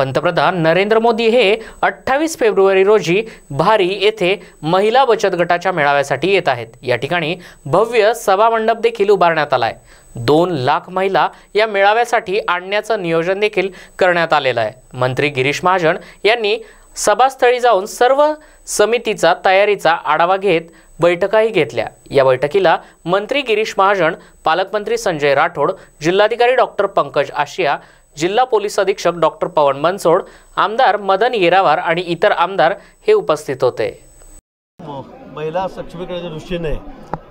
पंतप्रधान नरेंद्र मोदी हे 28 फेब्रुवारी रोजी भारी येथे महिला बचत गटाच्या मेळाव्यासाठी येत आहेत। या ठिकाणी भव्य सभामंडप देखील उभारण्यात आलाय। 2 लाख महिला या मेळाव्यासाठी आणण्याचं नियोजन देखील करण्यात आलेलं आहे। मंत्री गिरीश महाजन यांनी सभास्थळी जाऊन सर्व समितीचा तयारीचा आढावा घेत बैठकाही घेतल्या। या बैठकीला मंत्री गिरीश महाजन, पालकमंत्री संजय राठोड, जिल्हाधिकारी डॉक्टर पंकज आशिया, जिल्हा पोलीस अधीक्षक डॉक्टर पवन बनसोड, आमदार मदन येरावार आणि इतर आमदार हे उपस्थित होते। महिला सक्षमीकरणाच्या दृष्टीने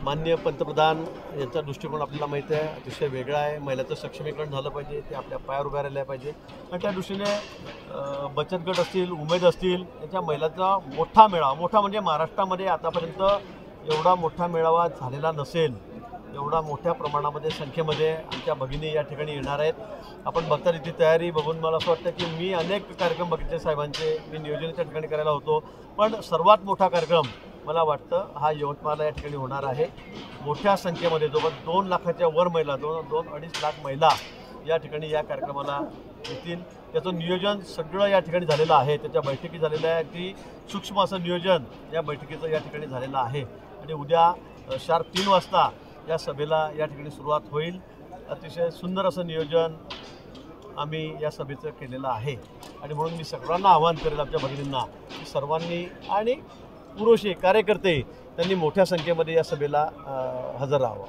माननीय पंतप्रधान यांचा दृष्टिकोन आपल्याला माहिती आहे, अतिशय वेगळा आहे। महिलाचं सक्षमीकरण झालं पाहिजे, ते आपल्या पायावर उभ्या राहिल्या पाहिजे आणि त्या दृष्टीने बचत गट असतील, उमेद असतील, याच्या महिलांचा मोठा मेळावा, मोठा म्हणजे महाराष्ट्रामध्ये आतापर्यंत एवढा मोठा मेळावा झालेला नसेल, एवढा मोठ्या प्रमाणामध्ये संख्येमध्ये आमच्या भगिनी या ठिकाणी येणार आहेत। आपण बघता इथे तयारी बघून मला असं वाटतं की मी अनेक कार्यक्रम बघितले साहेबांचे, मी नियोजन त्या ठिकाणी करायला होतो, पण सर्वात मोठा कार्यक्रम मला वाटतं हा यवतमाळला या ठिकाणी होणार आहे। मोठ्या संख्येमध्ये जवळ 2 लाखाच्या वर महिला, 2-2.5 लाख महिला या ठिकाणी या कार्यक्रमाला येतील। त्याचं नियोजन सगळं या ठिकाणी झालेलं आहे, त्याच्या बैठकी झालेल्या आहे, की सूक्ष्म असं नियोजन या बैठकीचं या ठिकाणी झालेलं आहे आणि उद्या शार्प 3 वाजता या सभेला या ठिकाणी सुरुवात होईल। अतिशय सुंदर असं नियोजन आम्ही या सभेचं केलेलं आहे आणि म्हणून मी सर्वांना आवाहन करेल, आमच्या भगिनींना, की सर्वांनी आणि पुरुष कार्यकर्ते त्यांनी मोठ्या संख्येमध्ये या सभेला हजर राहावं।